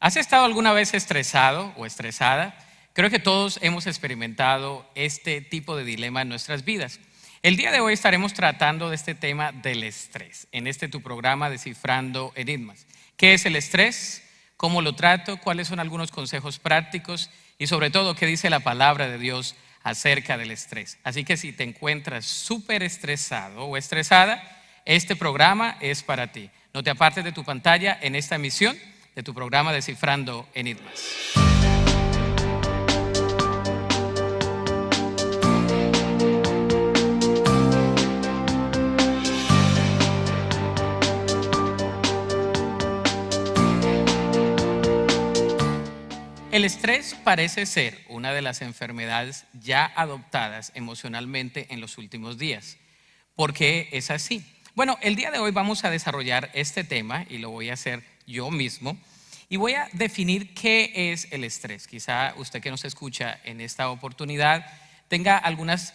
¿Has estado alguna vez estresado o estresada? Creo que todos hemos experimentado este tipo de dilema en nuestras vidas. El día de hoy estaremos tratando de este tema del estrés en tu programa Descifrando Enigmas. ¿Qué es el estrés? ¿Cómo lo trato? ¿Cuáles son algunos consejos prácticos? Y sobre todo, ¿qué dice la palabra de Dios acerca del estrés? Así que si te encuentras súper estresado o estresada, este programa es para ti. No te apartes de tu pantalla en esta emisión de tu programa Descifrando Enigmas. El estrés parece ser una de las enfermedades ya adoptadas emocionalmente en los últimos días. ¿Por qué es así? Bueno, el día de hoy vamos a desarrollar este tema y lo voy a hacer yo mismo y voy a definir qué es el estrés. Quizá usted que nos escucha en esta oportunidad tenga algunas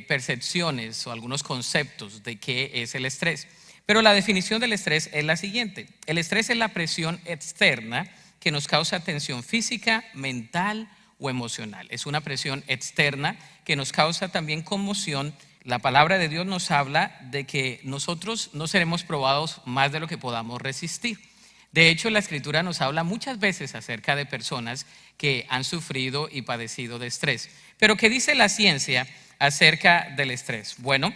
percepciones o algunos conceptos de qué es el estrés. Pero la definición del estrés es la siguiente: el estrés es la presión externa que nos causa tensión física, mental o emocional. Es una presión externa que nos causa también conmoción. La palabra de Dios nos habla de que nosotros no seremos probados más de lo que podamos resistir. De hecho, la Escritura nos habla muchas veces acerca de personas que han sufrido y padecido de estrés. Pero ¿qué dice la ciencia acerca del estrés? Bueno,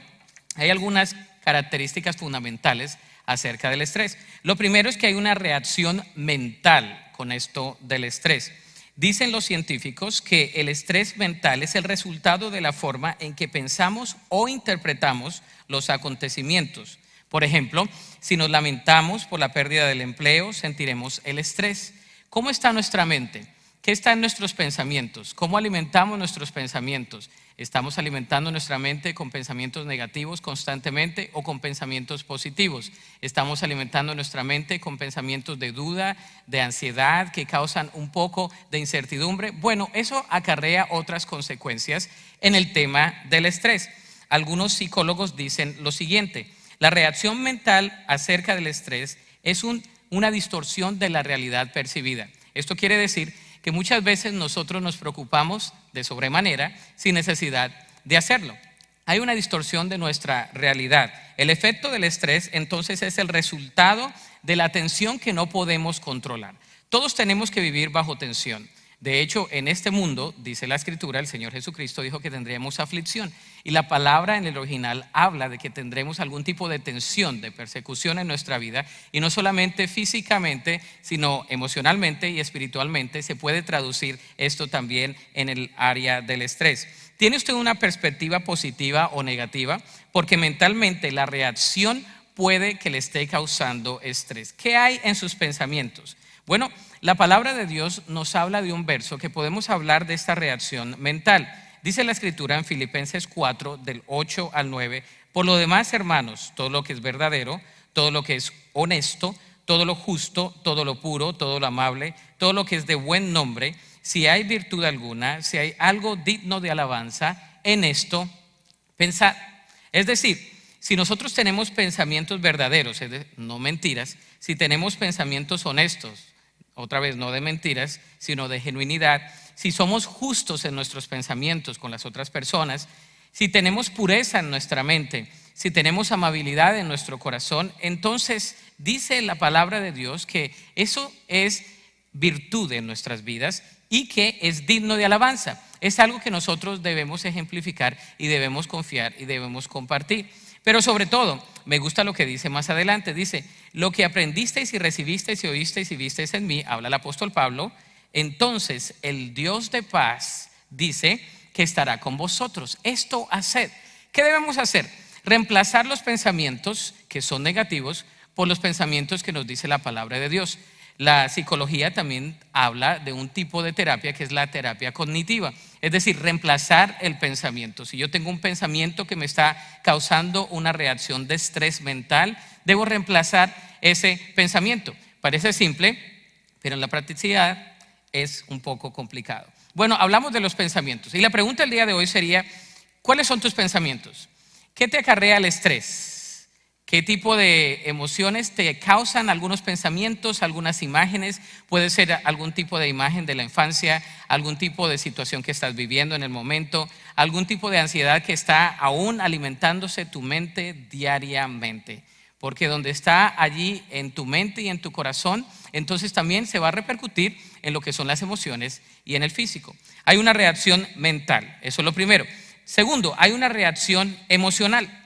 hay algunas características fundamentales acerca del estrés. Lo primero es que hay una reacción mental con esto del estrés. Dicen los científicos que el estrés mental es el resultado de la forma en que pensamos o interpretamos los acontecimientos. Por ejemplo, si nos lamentamos por la pérdida del empleo, sentiremos el estrés. ¿Cómo está nuestra mente? ¿Qué está en nuestros pensamientos? ¿Cómo alimentamos nuestros pensamientos? ¿Estamos alimentando nuestra mente con pensamientos negativos constantemente o con pensamientos positivos? ¿Estamos alimentando nuestra mente con pensamientos de duda, de ansiedad, que causan un poco de incertidumbre? Bueno, eso acarrea otras consecuencias en el tema del estrés. Algunos psicólogos dicen lo siguiente: la reacción mental acerca del estrés es una distorsión de la realidad percibida. Esto quiere decir que muchas veces nosotros nos preocupamos de sobremanera sin necesidad de hacerlo. Hay una distorsión de nuestra realidad. El efecto del estrés entonces es el resultado de la tensión que no podemos controlar. Todos tenemos que vivir bajo tensión. De hecho, en este mundo, dice la Escritura, el Señor Jesucristo dijo que tendríamos aflicción. Y la palabra en el original habla de que tendremos algún tipo de tensión, de persecución en nuestra vida. Y no solamente físicamente, sino emocionalmente y espiritualmente. Se puede traducir esto también en el área del estrés. ¿Tiene usted una perspectiva positiva o negativa? Porque mentalmente la reacción puede que le esté causando estrés. ¿Qué hay en sus pensamientos? Bueno, la palabra de Dios nos habla de un verso que podemos hablar de esta reacción mental. Dice la Escritura en Filipenses 4, del 8 al 9: por lo demás, hermanos, todo lo que es verdadero, todo lo que es honesto, todo lo justo, todo lo puro, todo lo amable, todo lo que es de buen nombre, si hay virtud alguna, si hay algo digno de alabanza, en esto pensad. Es decir, si nosotros tenemos pensamientos verdaderos, no mentiras, si tenemos pensamientos honestos, otra vez no de mentiras, sino de genuinidad, si somos justos en nuestros pensamientos con las otras personas, si tenemos pureza en nuestra mente, si tenemos amabilidad en nuestro corazón, entonces dice la palabra de Dios que eso es virtud en nuestras vidas y que es digno de alabanza. Es algo que nosotros debemos ejemplificar y debemos confiar y debemos compartir. Pero sobre todo, me gusta lo que dice más adelante. Dice: lo que aprendisteis y recibisteis y oísteis y visteis en mí, habla el apóstol Pablo, entonces el Dios de paz dice que estará con vosotros. Esto haced. ¿Qué debemos hacer? Reemplazar los pensamientos que son negativos por los pensamientos que nos dice la palabra de Dios. La psicología también habla de un tipo de terapia que es la terapia cognitiva, es decir, reemplazar el pensamiento. Si yo tengo un pensamiento que me está causando una reacción de estrés mental, debo reemplazar ese pensamiento. Parece simple, pero en la practicidad es un poco complicado. Bueno, hablamos de los pensamientos y la pregunta del día de hoy sería: ¿cuáles son tus pensamientos? ¿Qué te acarrea el estrés? ¿Qué tipo de emociones te causan algunos pensamientos, algunas imágenes? Puede ser algún tipo de imagen de la infancia, algún tipo de situación que estás viviendo en el momento, algún tipo de ansiedad que está aún alimentándose tu mente diariamente. Porque donde está allí en tu mente y en tu corazón, entonces también se va a repercutir en lo que son las emociones y en el físico. Hay una reacción mental, eso es lo primero. Segundo, hay una reacción emocional.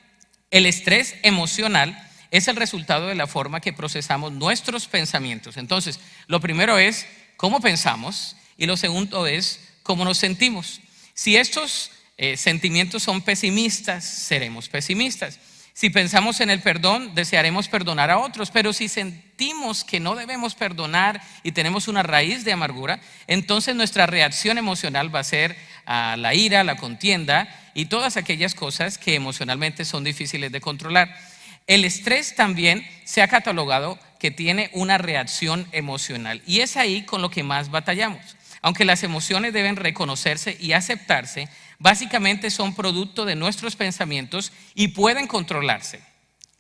El estrés emocional es el resultado de la forma que procesamos nuestros pensamientos. Entonces, lo primero es cómo pensamos y lo segundo es cómo nos sentimos. Si estos sentimientos son pesimistas, seremos pesimistas. Si pensamos en el perdón, desearemos perdonar a otros, pero si sentimos que no debemos perdonar y tenemos una raíz de amargura, entonces nuestra reacción emocional va a ser a la ira, la contienda y todas aquellas cosas que emocionalmente son difíciles de controlar. El estrés también se ha catalogado que tiene una reacción emocional y es ahí con lo que más batallamos. Aunque las emociones deben reconocerse y aceptarse, básicamente son producto de nuestros pensamientos y pueden controlarse.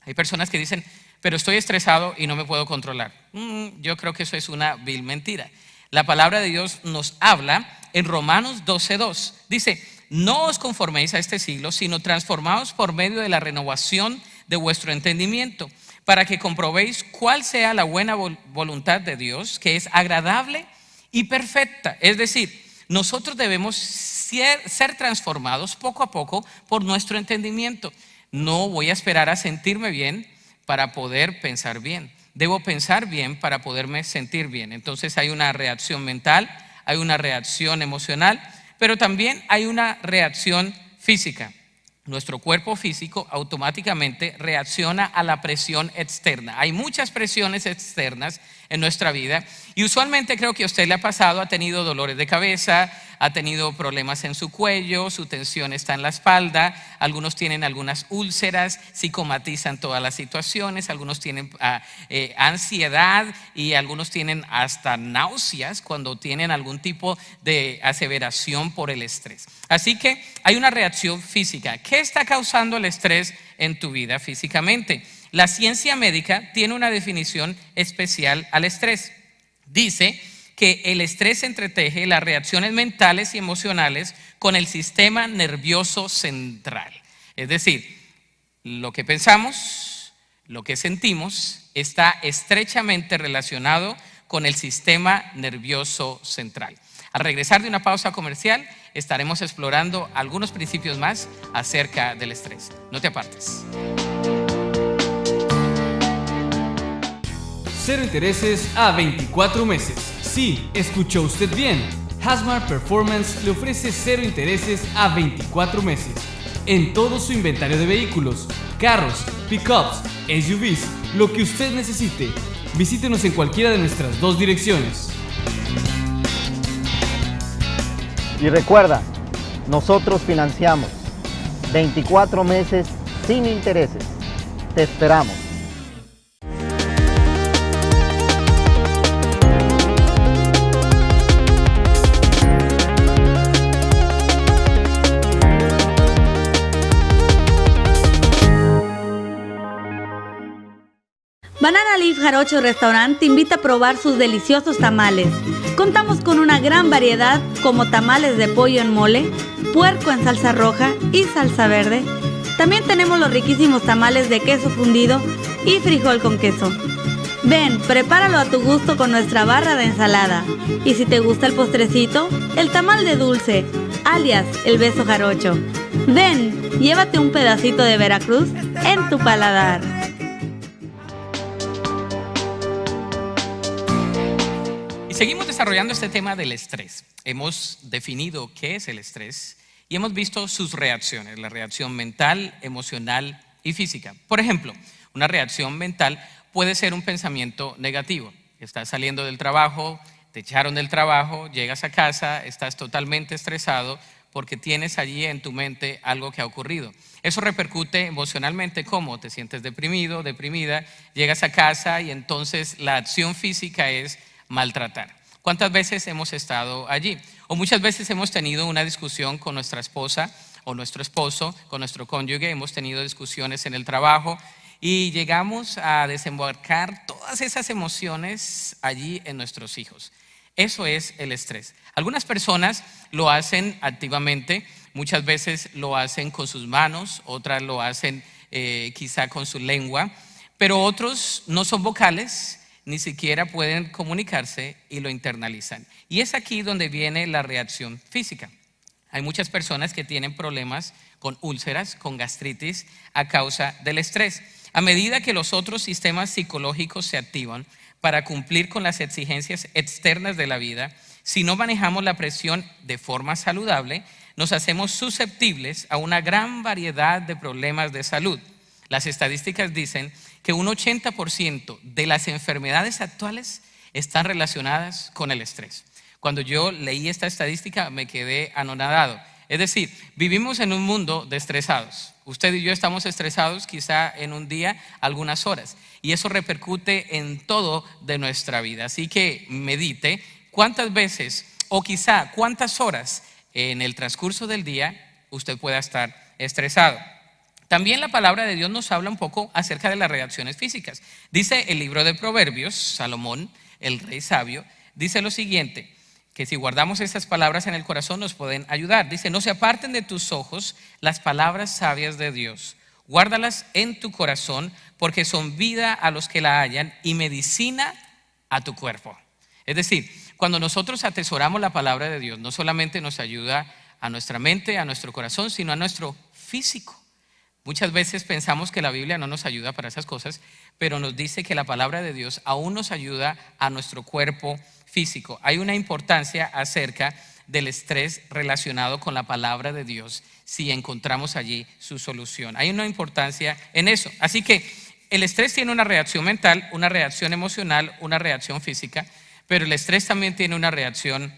Hay personas que dicen, pero estoy estresado y no me puedo controlar. Yo creo que eso es una vil mentira. La palabra de Dios nos habla en Romanos 12:2. Dice, no os conforméis a este siglo, sino transformaos por medio de la renovación de vuestro entendimiento, para que comprobéis cuál sea la buena voluntad de Dios, que es agradable y perfecta. Es decir, nosotros debemos ser transformados poco a poco por nuestro entendimiento. No voy a esperar a sentirme bien para poder pensar bien. Debo pensar bien para poderme sentir bien. Entonces hay una reacción mental, hay una reacción emocional, pero también hay una reacción física. Nuestro cuerpo físico automáticamente reacciona a la presión externa. Hay muchas presiones externas en nuestra vida y usualmente creo que a usted le ha pasado, ha tenido dolores de cabeza, ha tenido problemas en su cuello, su tensión está en la espalda, algunos tienen algunas úlceras, psicomatizan todas las situaciones, algunos tienen ansiedad y algunos tienen hasta náuseas cuando tienen algún tipo de aseveración por el estrés. Así que hay una reacción física. ¿Qué está causando el estrés en tu vida físicamente? La ciencia médica tiene una definición especial al estrés. Dice que el estrés entreteje las reacciones mentales y emocionales con el sistema nervioso central. Es decir, lo que pensamos, lo que sentimos está estrechamente relacionado con el sistema nervioso central. Al regresar de una pausa comercial, estaremos explorando algunos principios más acerca del estrés. No te apartes. Cero intereses a 24 meses. Sí, escuchó usted bien. Hasmar Performance le ofrece cero intereses a 24 meses en todo su inventario de vehículos, carros, pickups, SUVs, lo que usted necesite. Visítenos en cualquiera de nuestras 2 direcciones. Y recuerda, nosotros financiamos 24 meses sin intereses. Te esperamos. Banana Leaf Jarocho Restaurant te invita a probar sus deliciosos tamales. Contamos con una gran variedad como tamales de pollo en mole, puerco en salsa roja y salsa verde. También tenemos los riquísimos tamales de queso fundido y frijol con queso. Ven, prepáralo a tu gusto con nuestra barra de ensalada. Y si te gusta el postrecito, el tamal de dulce, alias el beso jarocho. Ven, llévate un pedacito de Veracruz en tu paladar. Seguimos desarrollando este tema del estrés. Hemos definido qué es el estrés y hemos visto sus reacciones, la reacción mental, emocional y física. Por ejemplo, una reacción mental puede ser un pensamiento negativo. Estás saliendo del trabajo, te echaron del trabajo, llegas a casa, estás totalmente estresado porque tienes allí en tu mente algo que ha ocurrido. Eso repercute emocionalmente, ¿cómo? Te sientes deprimido, deprimida, llegas a casa y entonces la acción física es maltratar. ¿Cuántas veces hemos estado allí? O muchas veces hemos tenido una discusión con nuestra esposa o nuestro esposo, con nuestro cónyuge, hemos tenido discusiones en el trabajo y llegamos a desembarcar todas esas emociones allí en nuestros hijos. Eso es el estrés. Algunas personas lo hacen activamente, muchas veces lo hacen con sus manos, otras lo hacen quizá con su lengua, pero otros no son vocales, ni siquiera pueden comunicarse y lo internalizan. Y es aquí donde viene la reacción física. Hay muchas personas que tienen problemas con úlceras, con gastritis a causa del estrés. A medida que los otros sistemas psicológicos se activan para cumplir con las exigencias externas de la vida, si no manejamos la presión de forma saludable, nos hacemos susceptibles a una gran variedad de problemas de salud. Las estadísticas dicen que un 80% de las enfermedades actuales están relacionadas con el estrés. Cuando yo leí esta estadística me quedé anonadado. Es decir, vivimos en un mundo de estresados. Usted y yo estamos estresados quizá en un día, algunas horas, y eso repercute en todo de nuestra vida. Así que medite cuántas veces o quizá cuántas horas en el transcurso del día usted pueda estar estresado. También la palabra de Dios nos habla un poco acerca de las reacciones físicas. Dice el libro de Proverbios, Salomón, el rey sabio, dice lo siguiente, que si guardamos estas palabras en el corazón nos pueden ayudar. Dice, no se aparten de tus ojos las palabras sabias de Dios. Guárdalas en tu corazón porque son vida a los que la hallan y medicina a tu cuerpo. Es decir, cuando nosotros atesoramos la palabra de Dios, no solamente nos ayuda a nuestra mente, a nuestro corazón, sino a nuestro físico. Muchas veces pensamos que la Biblia no nos ayuda para esas cosas, pero nos dice que la palabra de Dios aún nos ayuda a nuestro cuerpo físico. Hay una importancia acerca del estrés relacionado con la palabra de Dios si encontramos allí su solución. Hay una importancia en eso. Así que el estrés tiene una reacción mental, una reacción emocional, una reacción física, pero el estrés también tiene una reacción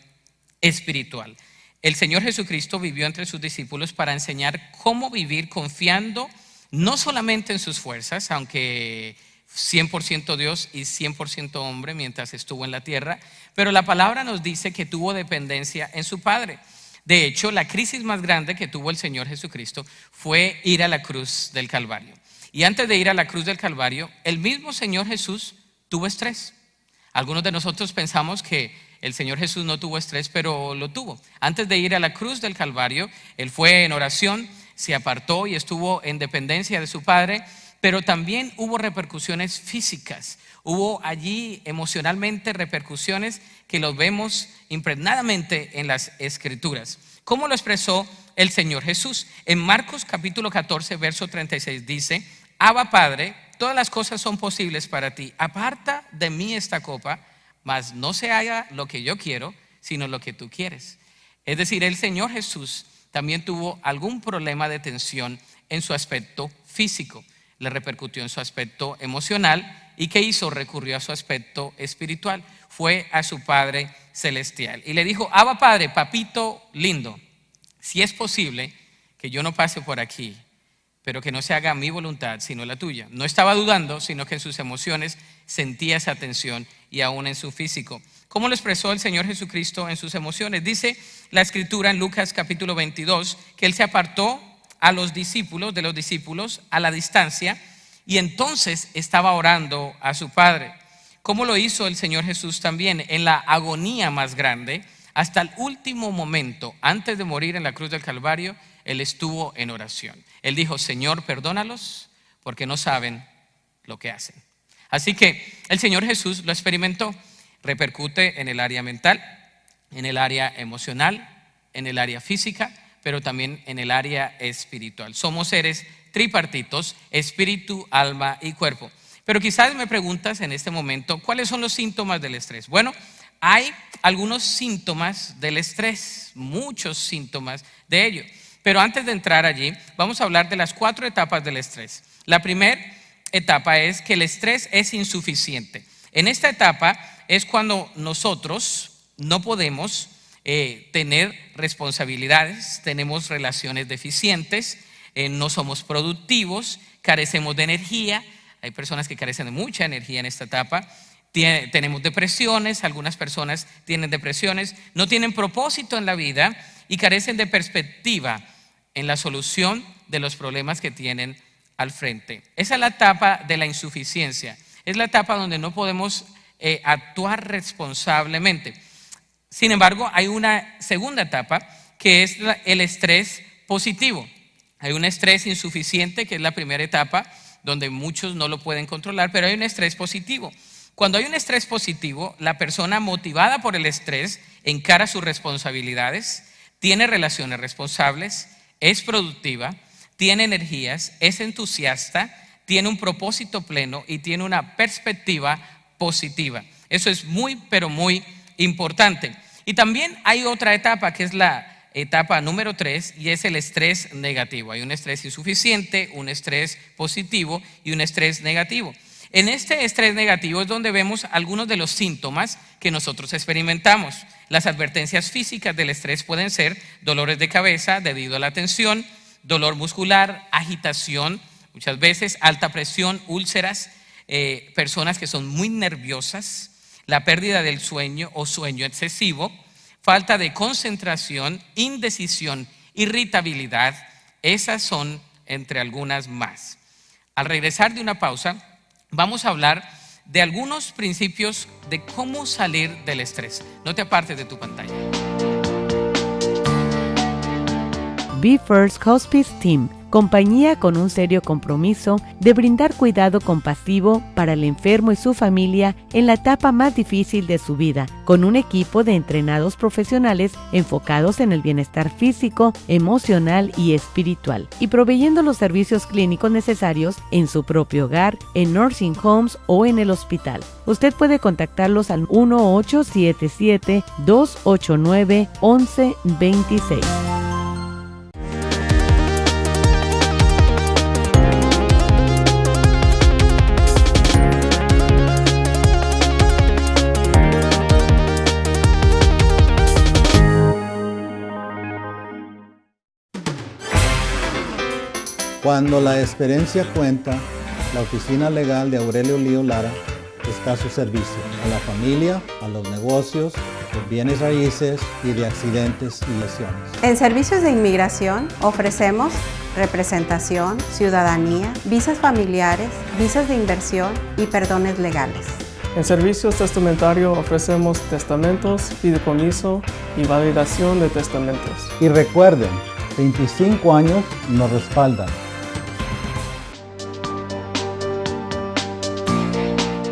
espiritual. El Señor Jesucristo vivió entre sus discípulos para enseñar cómo vivir confiando no solamente en sus fuerzas, aunque 100% Dios y 100% hombre mientras estuvo en la tierra, pero la palabra nos dice que tuvo dependencia en su Padre. De hecho, la crisis más grande que tuvo el Señor Jesucristo fue ir a la cruz del Calvario. Y antes de ir a la cruz del Calvario, el mismo Señor Jesús tuvo estrés. Algunos de nosotros pensamos que el Señor Jesús no tuvo estrés, pero lo tuvo. Antes de ir a la cruz del Calvario, Él fue en oración, se apartó y estuvo en dependencia de su Padre, pero también hubo repercusiones físicas. Hubo allí emocionalmente repercusiones que los vemos impregnadamente en las Escrituras. ¿Cómo lo expresó el Señor Jesús? En Marcos capítulo 14, verso 36 dice, Abba Padre, todas las cosas son posibles para ti. Aparta de mí esta copa, mas no se haga lo que yo quiero, sino lo que tú quieres. Es decir, el Señor Jesús también tuvo algún problema de tensión en su aspecto físico. Le repercutió en su aspecto emocional. ¿Y qué hizo? Recurrió a su aspecto espiritual. Fue a su Padre Celestial y le dijo, Abba Padre, papito lindo, si es posible que yo no pase por aquí, pero que no se haga mi voluntad, sino la tuya. No estaba dudando, sino que en sus emociones sentía esa tensión y aún en su físico. ¿Cómo lo expresó el Señor Jesucristo en sus emociones? Dice la Escritura en Lucas capítulo 22 que Él se apartó de los discípulos a la distancia y entonces estaba orando a su Padre. ¿Cómo lo hizo el Señor Jesús también? En la agonía más grande, hasta el último momento, antes de morir en la cruz del Calvario, Él estuvo en oración. Él dijo, Señor, perdónalos porque no saben lo que hacen. Así que el Señor Jesús lo experimentó. Repercute en el área mental, en el área emocional, en el área física, pero también en el área espiritual. Somos seres tripartitos, espíritu, alma y cuerpo. Pero quizás me preguntas en este momento, ¿cuáles son los síntomas del estrés? Bueno, hay algunos síntomas del estrés, muchos síntomas de ello. Pero antes de entrar allí, vamos a hablar de las 4 etapas del estrés. La primera etapa es que el estrés es insuficiente. En esta etapa es cuando nosotros no podemos tener responsabilidades, tenemos relaciones deficientes, no somos productivos, carecemos de energía. Hay personas que carecen de mucha energía en esta etapa. Tenemos depresiones, algunas personas tienen depresiones, no tienen propósito en la vida y carecen de perspectiva en la solución de los problemas que tienen al frente. Esa es la etapa de la insuficiencia. Es la etapa donde no podemos actuar responsablemente. Sin embargo, hay una segunda etapa que es el estrés positivo. Hay un estrés insuficiente, que es la primera etapa, donde muchos no lo pueden controlar, pero hay un estrés positivo. Cuando hay un estrés positivo, la persona motivada por el estrés encara sus responsabilidades, tiene relaciones responsables, es productiva, tiene energías, es entusiasta, tiene un propósito pleno y tiene una perspectiva positiva. Eso es muy, pero muy importante. Y también hay otra etapa que es la etapa número 3 y es el estrés negativo. Hay un estrés insuficiente, un estrés positivo y un estrés negativo. En este estrés negativo es donde vemos algunos de los síntomas que nosotros experimentamos. Las advertencias físicas del estrés pueden ser dolores de cabeza debido a la tensión, dolor muscular, agitación, muchas veces alta presión, úlceras, personas que son muy nerviosas, la pérdida del sueño o sueño excesivo, falta de concentración, indecisión, irritabilidad. Esas son entre algunas más. Al regresar de una pausa, vamos a hablar de algunos principios de cómo salir del estrés. No te apartes de tu pantalla. Be First Hospice Team, compañía con un serio compromiso de brindar cuidado compasivo para el enfermo y su familia en la etapa más difícil de su vida, con un equipo de entrenados profesionales enfocados en el bienestar físico, emocional y espiritual, y proveyendo los servicios clínicos necesarios en su propio hogar, en nursing homes o en el hospital. Usted puede contactarlos al 1877-289-1126. Cuando la experiencia cuenta, la Oficina Legal de Aurelio Lío Lara está a su servicio, a la familia, a los negocios, de bienes raíces y de accidentes y lesiones. En servicios de inmigración ofrecemos representación, ciudadanía, visas familiares, visas de inversión y perdones legales. En servicios testamentarios ofrecemos testamentos, fideicomiso y validación de testamentos. Y recuerden, 25 años nos respaldan.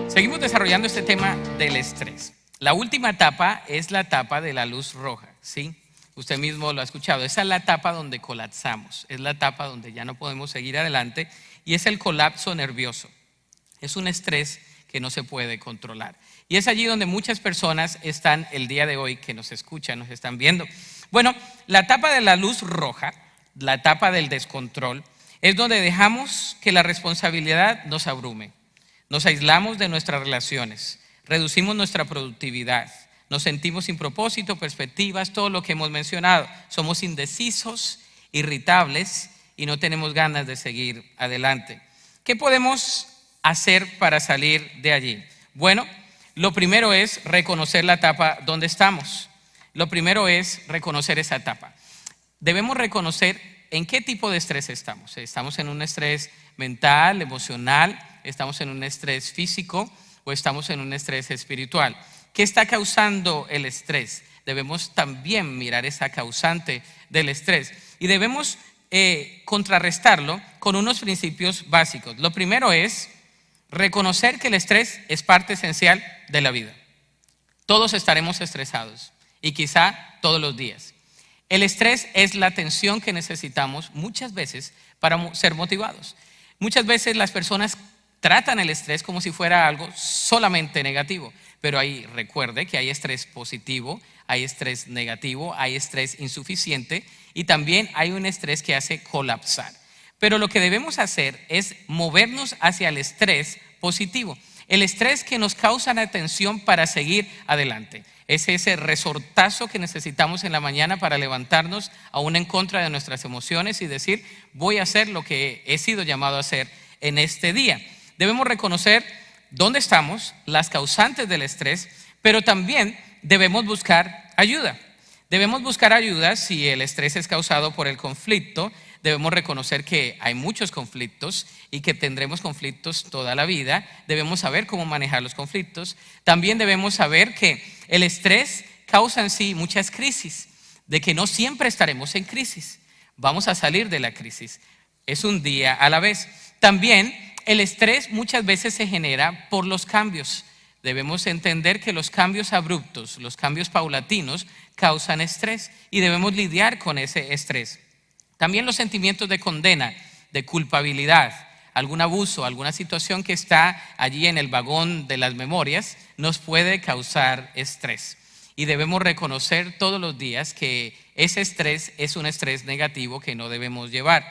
Seguimos desarrollando este tema del estrés. La última etapa es la etapa de la luz roja, ¿sí? Usted mismo lo ha escuchado. Esa es la etapa donde colapsamos, es la etapa donde ya no podemos seguir adelante y es el colapso nervioso. Es un estrés que no se puede controlar. Y es allí donde muchas personas están el día de hoy, que nos escuchan, nos están viendo. Bueno, la etapa de la luz roja, la etapa del descontrol, es donde dejamos que la responsabilidad nos abrume. Nos aislamos de nuestras relaciones, reducimos nuestra productividad, nos sentimos sin propósito, perspectivas, todo lo que hemos mencionado. Somos indecisos, irritables y no tenemos ganas de seguir adelante. ¿Qué podemos hacer para salir de allí? Bueno, lo primero es reconocer la etapa donde estamos. Lo primero es reconocer esa etapa. Debemos reconocer en qué tipo de estrés estamos. ¿Estamos en un estrés mental, emocional? ¿Estamos en un estrés físico o estamos en un estrés espiritual? ¿Qué está causando el estrés? Debemos también mirar esa causante del estrés y debemos contrarrestarlo con unos principios básicos. Lo primero es reconocer que el estrés es parte esencial de la vida. Todos estaremos estresados y quizá todos los días. El estrés es la tensión que necesitamos muchas veces para ser motivados. Muchas veces las personas tratan el estrés como si fuera algo solamente negativo, pero ahí recuerde que hay estrés positivo, hay estrés negativo, hay estrés insuficiente y también hay un estrés que hace colapsar. Pero lo que debemos hacer es movernos hacia el estrés positivo, el estrés que nos causa la tensión para seguir adelante. Es ese resortazo que necesitamos en la mañana para levantarnos aún en contra de nuestras emociones y decir, voy a hacer lo que he sido llamado a hacer en este día. Debemos reconocer dónde estamos, las causantes del estrés, pero también debemos buscar ayuda. Debemos buscar ayuda si el estrés es causado por el conflicto, debemos reconocer que hay muchos conflictos y que tendremos conflictos toda la vida. Debemos saber cómo manejar los conflictos. También debemos saber que el estrés causa en sí muchas crisis, de que no siempre estaremos en crisis. Vamos a salir de la crisis. Es un día a la vez. También el estrés muchas veces se genera por los cambios. Debemos entender que los cambios abruptos, los cambios paulatinos causan estrés y debemos lidiar con ese estrés. También los sentimientos de condena, de culpabilidad, algún abuso, alguna situación que está allí en el vagón de las memorias nos puede causar estrés. Y debemos reconocer todos los días que ese estrés es un estrés negativo que no debemos llevar.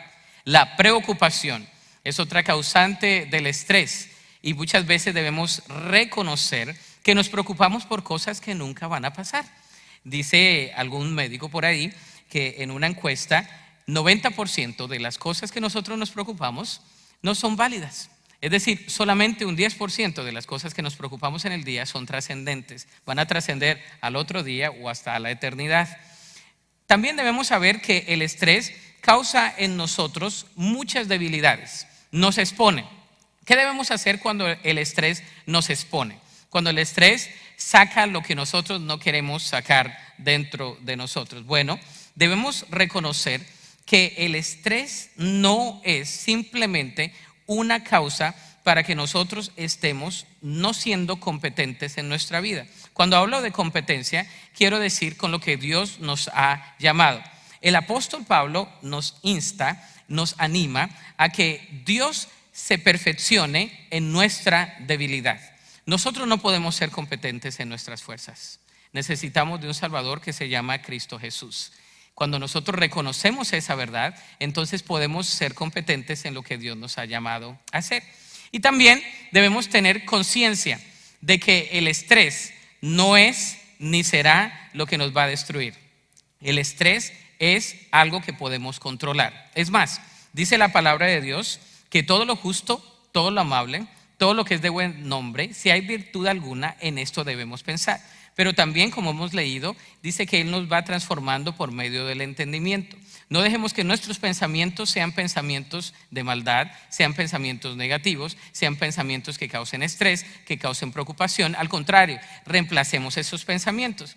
La preocupación es otra causante del estrés. Y muchas veces debemos reconocer que nos preocupamos por cosas que nunca van a pasar. Dice algún médico por ahí que en una encuesta, 90% de las cosas que nosotros nos preocupamos no son válidas. Es decir, solamente un 10% de las cosas que nos preocupamos en el día son trascendentes. Van a trascender al otro día o hasta la eternidad. También debemos saber que el estrés causa en nosotros muchas debilidades. Nos expone. ¿Qué debemos hacer cuando el estrés nos expone? Cuando el estrés saca lo que nosotros no queremos sacar dentro de nosotros. Bueno, debemos reconocer que el estrés no es simplemente una causa para que nosotros estemos no siendo competentes en nuestra vida. Cuando hablo de competencia, quiero decir con lo que Dios nos ha llamado. El apóstol Pablo nos insta, nos anima a que Dios se perfeccione en nuestra debilidad. Nosotros no podemos ser competentes en nuestras fuerzas. Necesitamos de un Salvador que se llama Cristo Jesús. Cuando nosotros reconocemos esa verdad, entonces podemos ser competentes en lo que Dios nos ha llamado a hacer. Y también debemos tener conciencia de que el estrés no es ni será lo que nos va a destruir. El estrés es algo que podemos controlar. Es más, dice la palabra de Dios que todo lo justo, todo lo amable, todo lo que es de buen nombre, si hay virtud alguna, en esto debemos pensar. Pero también, como hemos leído, dice que Él nos va transformando por medio del entendimiento. No dejemos que nuestros pensamientos sean pensamientos de maldad, sean pensamientos negativos, sean pensamientos que causen estrés, que causen preocupación. Al contrario, reemplacemos esos pensamientos.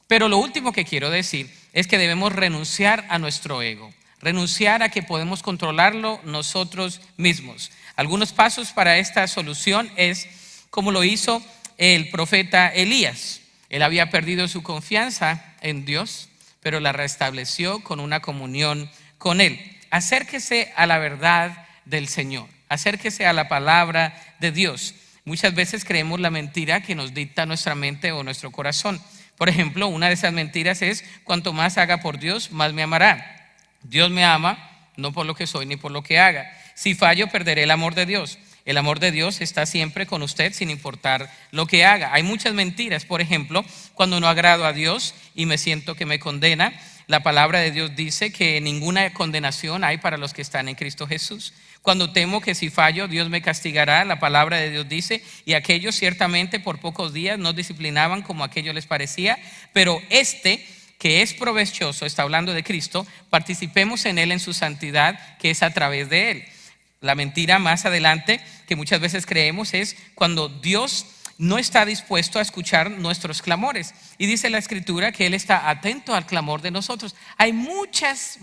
Pero lo último que quiero decir es que debemos renunciar a nuestro ego. Renunciar a que podemos controlarlo nosotros mismos. Algunos pasos para esta solución es como lo hizo el profeta Elías. Él había perdido su confianza en Dios, pero la restableció con una comunión con Él. Acérquese a la verdad del Señor, acérquese a la palabra de Dios. Muchas veces creemos la mentira que nos dicta nuestra mente o nuestro corazón. Por ejemplo, una de esas mentiras es: cuanto más haga por Dios, más me amará. Dios me ama, no por lo que soy ni por lo que haga. Si fallo, perderé el amor de Dios. El amor de Dios está siempre con usted sin importar lo que haga. Hay muchas mentiras. Por ejemplo, cuando no agrado a Dios y me siento que me condena, la palabra de Dios dice que ninguna condenación hay para los que están en Cristo Jesús. Cuando temo que si fallo, Dios me castigará, la palabra de Dios dice: y aquellos ciertamente por pocos días nos disciplinaban como aquello les parecía, pero que es provechoso, está hablando de Cristo, participemos en Él en su santidad, que es a través de Él. La mentira más adelante que muchas veces creemos es cuando Dios no está dispuesto a escuchar nuestros clamores. Y dice la Escritura que Él está atento al clamor de nosotros. Hay muchas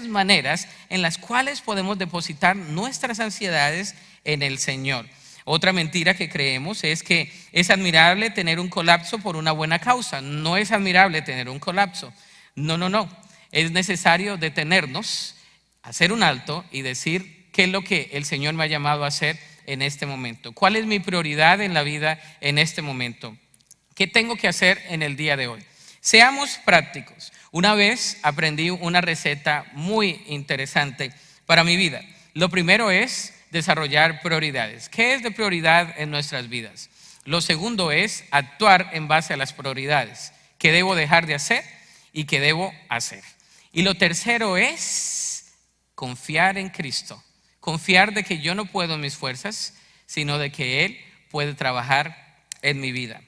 maneras en las cuales podemos depositar nuestras ansiedades en el Señor. Otra mentira que creemos es que es admirable tener un colapso por una buena causa. No es admirable tener un colapso. No. Es necesario detenernos, hacer un alto y decir: ¿qué es lo que el Señor me ha llamado a hacer en este momento? ¿Cuál es mi prioridad en la vida en este momento? ¿Qué tengo que hacer en el día de hoy? Seamos prácticos. Una vez aprendí una receta muy interesante para mi vida. Lo primero es desarrollar prioridades. ¿Qué es de prioridad en nuestras vidas? Lo segundo es actuar en base a las prioridades. ¿Qué debo dejar de hacer y qué debo hacer? Y lo tercero es confiar en Cristo. Confiar de que yo no puedo en mis fuerzas, sino de que Él puede trabajar en mi vida.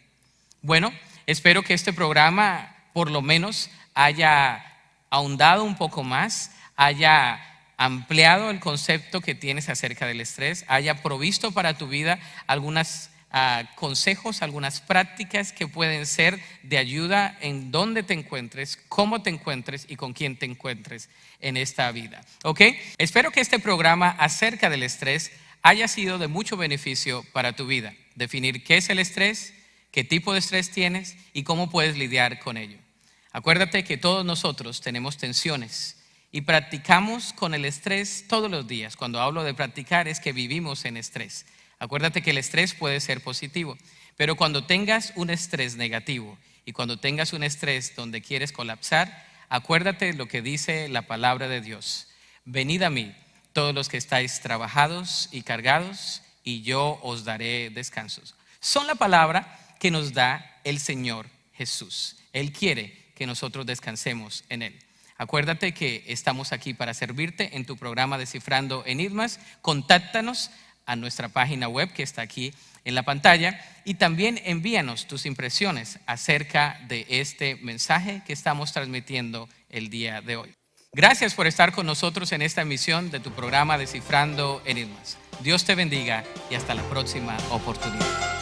Bueno, espero que este programa por lo menos haya ahondado un poco más, haya ampliado el concepto que tienes acerca del estrés, haya provisto para tu vida algunos consejos, algunas prácticas que pueden ser de ayuda en dónde te encuentres, cómo te encuentres y con quién te encuentres en esta vida. ¿Ok? Espero que este programa acerca del estrés haya sido de mucho beneficio para tu vida. Definir qué es el estrés, qué tipo de estrés tienes y cómo puedes lidiar con ello. Acuérdate que todos nosotros tenemos tensiones y practicamos con el estrés todos los días. Cuando hablo de practicar es que vivimos en estrés. Acuérdate que el estrés puede ser positivo, pero cuando tengas un estrés negativo y cuando tengas un estrés donde quieres colapsar, acuérdate lo que dice la palabra de Dios. Venid a mí, todos los que estáis trabajados y cargados, y yo os daré descansos. Son la palabra que nos da el Señor Jesús. Él quiere que nosotros descansemos en Él. Acuérdate que estamos aquí para servirte en tu programa Descifrando Enigmas. Contáctanos a nuestra página web que está aquí en la pantalla y también envíanos tus impresiones acerca de este mensaje que estamos transmitiendo el día de hoy. Gracias por estar con nosotros en esta emisión de tu programa Descifrando Enigmas. Dios te bendiga y hasta la próxima oportunidad.